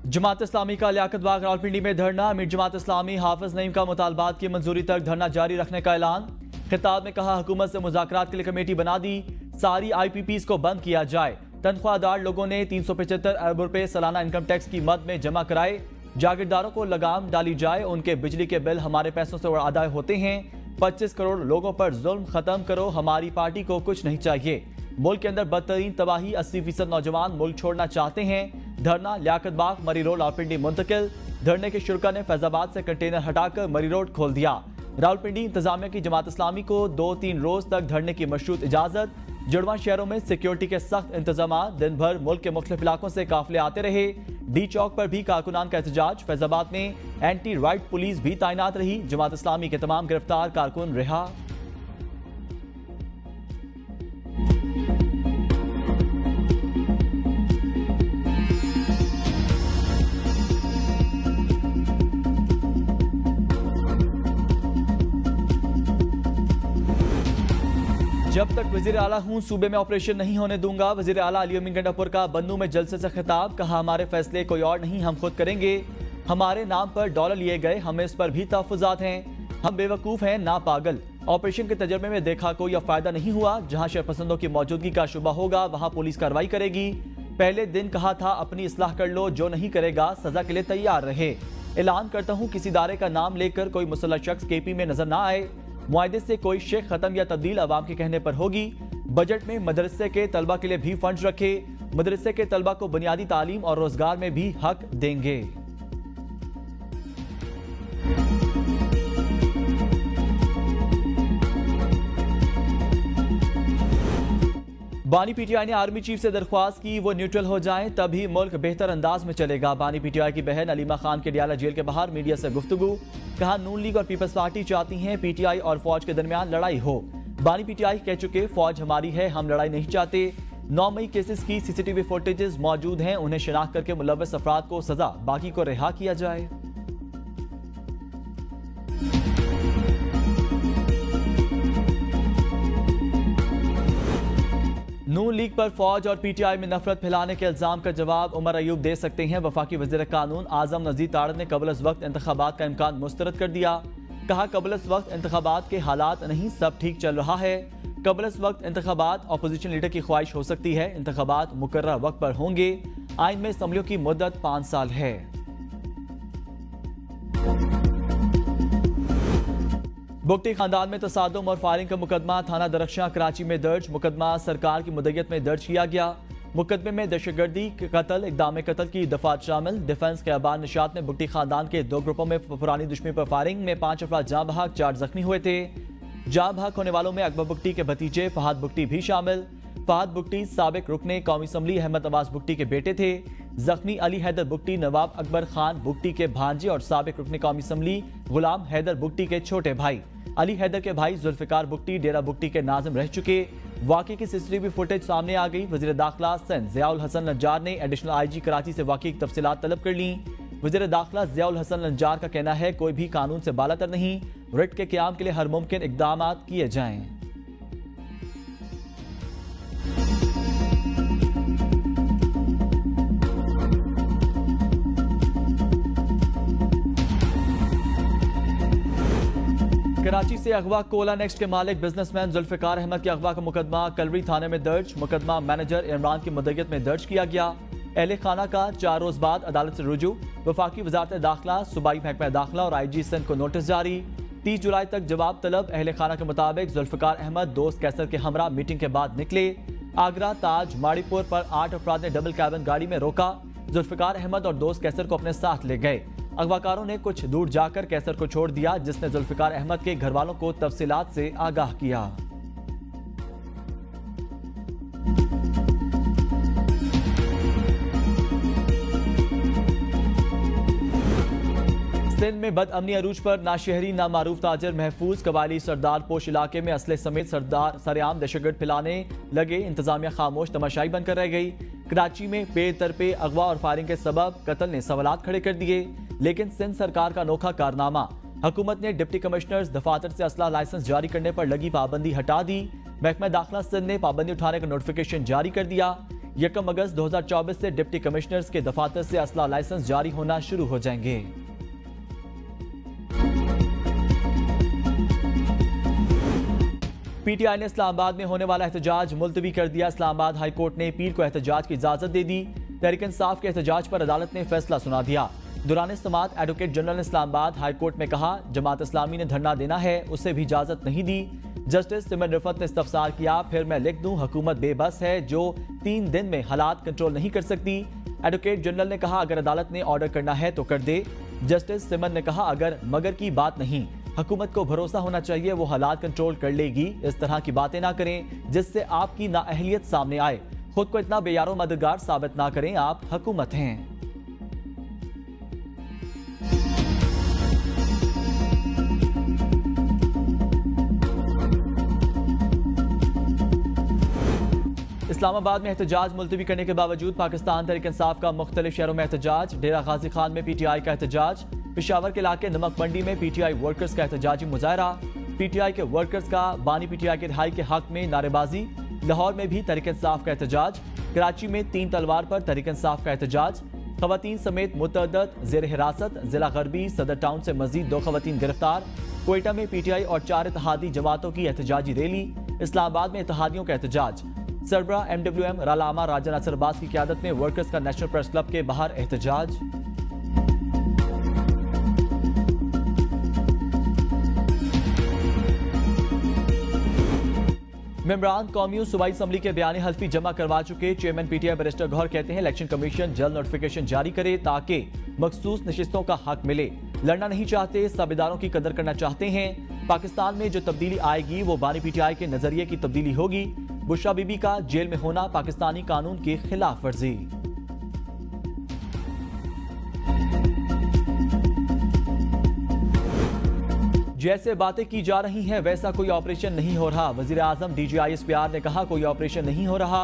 जमात इस्लामी का लियाकत बाग रावलपिंडी में धरना। अमीर जमात इस्लामी हाफिज नईम का मुतालबात की मंजूरी तक धरना जारी रखने का ऐलान। खिताब में कहा, हुकूमत से मुज़ाकरात के लिए कमेटी बना दी, सारी IPPs को बंद किया जाए। तनख्वाहदार लोगों ने 375 अरब रुपए सालाना इनकम टैक्स की मद में जमा कराए। जागीरदारों को लगाम डाली जाए, उनके बिजली के बिल हमारे पैसों से अदा होते हैं। 25 करोड़ लोगों पर जुल्म खत्म करो, हमारी पार्टी को कुछ नहीं चाहिए। मुल्क के अंदर बदतरीन तबाही, 80% नौजवान मुल्क छोड़ना चाहते हैं। धरना लियाकत बाग मरी रोड रावलपिंडी मुंतकिल। धरने के शुरा ने फैजाबाद से कंटेनर हटाकर मरी रोड खोल दिया। रावलपिंडी इंतजामिया की जमात इस्लामी को 2-3 रोज तक धरने की मशरूत इजाजत। जुड़वा शहरों में सिक्योरिटी के सख्त इंतजाम। दिन भर मुल्क के मुख्तलिफ इलाकों से काफिले आते रहे। डी चौक पर भी कारकुनान का एहतजाज। फैजाबाद में एंटी राइट पुलिस भी तैनात रही। जमात इस्लामी के तमाम गिरफ्तार कारकुन रिहा। जब तक वजीर आला हूं, सूबे में ऑपरेशन नहीं होने दूंगा। वजीर आला अली अमीन गंडापुर का बन्नू में जलसे से खिताब। कहा, हमारे फैसले कोई और नहीं, हम खुद करेंगे। हमारे नाम पर डॉलर लिए गए, हमें इस पर भी तहफुजात हैं। हम बेवकूफ़ हैं, ना पागल। ऑपरेशन के तजर्बे में देखा कोई फायदा नहीं हुआ। जहां शरपसंदों की मौजूदगी का शुबा होगा, वहां पुलिस कार्रवाई करेगी। पहले दिन कहा था अपनी इस्लाह कर लो, जो नहीं करेगा सजा के लिए तैयार रहे। ऐलान करता हूं, किसी इदारे का नाम लेकर कोई मुसल्लह शख्स KP में नजर ना आए। मुआहदे से कोई शेख खत्म या तब्दील अवाम के कहने पर होगी। बजट में मदरसे के तलबा के लिए भी फंड रखे। मदरसे के तलबा को बुनियादी तालीम और रोजगार में भी हक देंगे। बानी PTI ने आर्मी चीफ से दरख्वास्त की वो न्यूट्रल हो जाएं, तभी मुल्क बेहतर अंदाज में चलेगा। बानी PTI की बहन अलीमा खान के डियाला जेल के बाहर मीडिया से गुफ्तगू। कहा, नून लीग और पीपल्स पार्टी चाहती हैं PTI और फौज के दरमियान लड़ाई हो। बानी PTI कह चुके, फौज हमारी है, हम लड़ाई नहीं चाहते। 9 मई केसेस की CCTV फुटेजेस मौजूद हैं, उन्हें शिनाख्त करके मुलव्वस अफराद को सजा, बाकी को रिहा किया जाए। नून लीग पर फौज और PTI में नफरत फैलाने के इल्जाम का जवाब उमर अयूब दे सकते हैं। वफाकी वज़ीर कानून आजम नज़ीर तारड़ ने कबल अज़ वक्त इंतखाबात का इम्कान मुस्तरद कर दिया। कहा, कबल अज़ वक्त इंतखाबात के हालात नहीं, सब ठीक चल रहा है। कबल अज़ वक्त इंतखाबात अपोजिशन लीडर की ख्वाहिश हो सकती है। इंतखाबात मुकर्रर वक्त पर होंगे। आइन में असम्बलियों की मुद्दत 5 साल है। बुगटी खानदान में तसादुम और फायरिंग का मुकदमा थाना दरख्शां कराची में दर्ज। मुकदमा सरकार की मुद्दत में दर्ज किया गया। मुकदमे में दहशतगर्दी, कत्ल, इक़दाम कत्ल की दफात शामिल। डिफेंस के अबान निशात ने बुगटी खानदान के 2 ग्रुपों में पुरानी दुश्मनी पर फायरिंग में 5 अफराद जाँ बहक, 4 जख्मी हुए थे। जाँ बहक होने वालों में अकबर बुगटी के भतीजे फहद बुगटी भी शामिल। फहद बुगटी साबिक रुकने कौमी असम्बली अहमद नवाज बुगटी के बेटे थे। जख्मी अली हैदर बुगटी नवाब अकबर खान बुगटी के भांजे और साबिक रुकने कौमी असम्बली गुलाम हैदर बुगटी के छोटे भाई। अली हैदर के भाई जुल्फिकार बुगटी डेरा बुगटी के नाजिम रह चुके। वाक़े की CCTV फुटेज सामने आ गई। वज़ीर दाखिला सिंध ज़ियाउल हसन नज्जार ने एडिशनल IG कराची से वाक़े की तफसीलात तलब कर ली। वज़ीर दाखिला ज़ियाउल हसन नज्जार का कहना है, कोई भी कानून से बालातर नहीं, रिट के क़याम के लिए हर मुमकिन इक़दाम किए जाएं। कराची से अगवा कोला नेक्स्ट के मालिक बिजनेसमैन जुल्फिकार अहमद के अगवा का मुकदमा कलरी थाने में दर्ज। मुकदमा मैनेजर इमरान की मुद्दत में दर्ज किया गया। अहले खाना का 4 रोज बाद अदालत से रुजू। वफाकी वजारत दाखिला, सूबाई महकमा दाखिला और IG सिंध को नोटिस जारी। 30 जुलाई तक जवाब तलब। अहले खाना के मुताबिक जुल्फिकार अहमद दोस्त कैसर के हमरा मीटिंग के बाद निकले। आगरा ताज माड़ीपुर पर 8 अफराद ने डबल कैबिन गाड़ी में रोका। जुल्फिकार अहमद और दोस्त कैसर को अपने साथ ले गए। अगवाकारों ने कुछ दूर जाकर कैसर को छोड़ दिया, जिसने जुल्फिकार अहमद के घर वालों को तफसीलात से आगाह किया। सिंध में बदअमनी अरूज पर नाशहरी नामारूफ ताजर महफूज। कबायली सरदार पोश इलाके में असले समेत सरेआम दहशतगर्द फैलाने लगे। इंतजामिया खामोश तमाशाई बनकर रह गई। कराची में पे अगवा और फायरिंग के सबब कत्ल ने सवालात खड़े कर दिए। लेकिन सिंध सरकार का अनोखा कारनामा, हुकूमत ने डिप्टी कमिश्नर्स दफातर से असला लाइसेंस जारी करने पर लगी पाबंदी हटा दी। महकमा दाखिला सिंध ने पाबंदी उठाने का नोटिफिकेशन जारी कर दिया। 1 अगस्त 2024 से डिप्टी कमिश्नर्स के दफातर से असला लाइसेंस जारी होना शुरू हो जाएंगे। पीटीआई ने इस्लामाबाद में होने वाला एहतजाज मुलतवी कर दिया। इस्लामाबाद हाई कोर्ट ने पीर को एहतजाज की इजाजत दे दी। तहरीक इंसाफ के एहतजाज पर अदालत ने फैसला सुना दिया। दौरान समाअत एडवोकेट जनरल ने इस्लामाबाद हाई कोर्ट में कहा, जमात इस्लामी ने धरना देना है, उसे भी इजाजत नहीं दी। जस्टिस सिमन रिफत ने इस्तफसार किया, फिर मैं लिख दूं हुकूमत बेबस है जो 3 दिन में हालात कंट्रोल नहीं कर सकती। एडवोकेट जनरल ने कहा, अगर अदालत ने ऑर्डर करना है तो कर दे। जस्टिस सिमन ने कहा, अगर मगर की बात नहीं, हुकूमत को भरोसा होना चाहिए वो हालात कंट्रोल कर लेगी। इस तरह की बातें ना करें जिससे आपकी नाअहलियत सामने आए। खुद को इतना बेयारो मददगार साबित ना करें, आप हुकूमत हैं। इस्लामाबाद में एहतजाज मुलतवी करने के बावजूद पाकिस्तान तहरीक इंसाफ का मुख्तलिफ शहरों में एहतजाज। डेरा गाजी खान में पीटीआई का एहतजाज। पेशावर के इलाके नमक मंडी में पीटीआई वर्कर्स का एहतजाजी मुजाहरा। पीटीआई के वर्कर्स का बानी पीटीआई के रिहाई के हक में नारेबाजी। लाहौर में भी तहरीक इंसाफ का एहतजाज। कराची में 3 तलवार पर तहरीक इंसाफ का एहतजाज। खवातीन समेत मुतअद्दिद जेर हिरासत। जिला गरबी सदर टाउन से मजीद 2 खवातीन गिरफ्तार। कोयटा में पीटीआई और 4 इत्तेहादी जमातों की एहतजाजी रैली। इस्लामाबाद में इत्तेहादियों का एहतजाज। सरबरा एमडब्ल्यूएम रालामा राजा नासिर अब्बास की क़यादत में वर्कर्स का नेशनल प्रेस क्लब के बाहर एहतजाज। मेंबरान कौमी सूबाई असम्बली के बयानी हल्फी जमा करवा चुके। चेयरमैन पीटीआई बैरिस्टर गौहर कहते हैं, इलेक्शन कमीशन जल्द नोटिफिकेशन जारी करे ताकि मखसूस नशिस्तों का हक मिले। लड़ना नहीं चाहते, सब इदारों की कदर करना चाहते हैं। पाकिस्तान में जो तब्दीली आएगी वो बानी पीटीआई के नजरिए की तब्दीली होगी। बुशरा बीबी का जेल में होना पाकिस्तानी कानून की खिलाफ वर्जी। जैसे बातें की जा रही हैं वैसा कोई ऑपरेशन नहीं हो रहा। वजीर आजम DGISPR ने कहा, कोई ऑपरेशन नहीं हो रहा।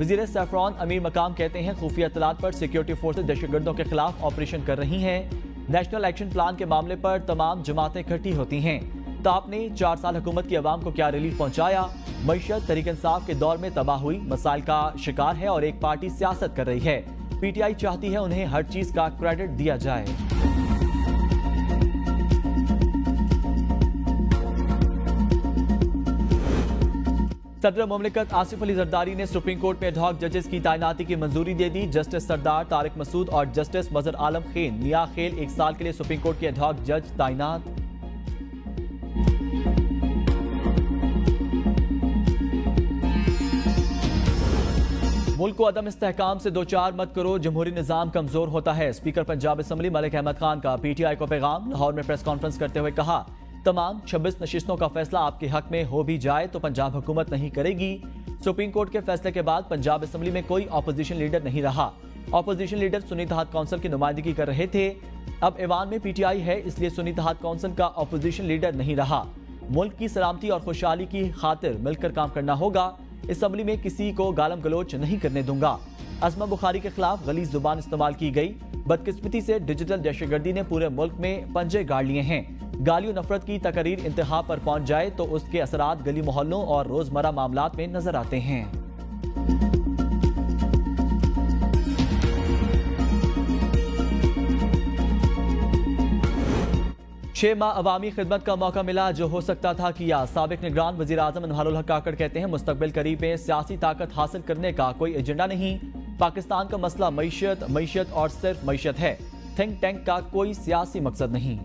वजीर सैफरान अमीर मकाम कहते हैं, खुफिया इत्तलात पर सिक्योरिटी फोर्सेज दहशतगर्दों के खिलाफ ऑपरेशन कर रही हैं। नेशनल एक्शन प्लान के मामले पर तमाम जमातें इकट्ठी होती हैं। ताप ने 4 साल हुकूमत की आवाम को क्या रिलीफ पहुंचाया। मईशत तहरीक इंसाफ के दौर में तबाह हुई, मसाइल का शिकार है और एक पार्टी सियासत कर रही है। पीटीआई चाहती है उन्हें हर चीज का क्रेडिट दिया जाए। सदर मुमलिकत आसिफ अली जरदारी ने सुप्रीम कोर्ट में एडहॉक जजेस की तैनाती की मंजूरी दे दी। जस्टिस सरदार तारिक मसूद और जस्टिस मजहर आलम खेन मियां खेल 1 साल के लिए सुप्रीम कोर्ट के एडहॉक जज तैनात। मुल्क को अदम इस्तेहकाम से 2-4 मत करो, जमहूरी निज़ाम कमजोर होता है। स्पीकर पंजाब असम्बली मलिक अहमद खान का पीटीआई को पैगाम। लाहौर में प्रेस कॉन्फ्रेंस करते हुए कहा, तमाम 26 नशिस्तों का फैसला आपके हक में हो भी जाए तो पंजाब हुकूमत नहीं करेगी। सुप्रीम कोर्ट के फैसले के बाद पंजाब असम्बली में कोई अपोजिशन लीडर नहीं रहा। अपोजिशन लीडर सुन्नी इत्तेहाद काउंसिल की नुमाइंदगी कर रहे थे। अब ऐवान में पीटीआई है, इसलिए सुन्नी इत्तेहाद काउंसिल का अपोजिशन लीडर नहीं रहा। मुल्क की सलामती और खुशहाली की खातिर मिलकर काम करना होगा। असम्बली में किसी को गालम गलोच नहीं करने दूंगा। असमा बुखारी के खिलाफ गलीज जुबान इस्तेमाल की गई। बदकिस्मती से डिजिटल दहशतगर्दी ने पूरे मुल्क में पंजे गाड़ लिए हैं। गालियों नफरत की तकरीर इंतहा पर पहुंच जाए तो उसके असरात गली मोहल्लों और रोजमर्रा मामलात में नजर आते हैं। 6 माह अवामी खिदमत का मौका मिला, जो हो सकता था किया। साबिक निगरान वजीर आजम अनवारुल हक काकड़ कहते हैं, मुस्तकबिल करीब में सियासी ताकत हासिल करने का कोई एजेंडा नहीं। पाकिस्तान का मसला मईशत और सिर्फ मईशत है। थिंक टैंक का कोई सियासी मकसद नहीं।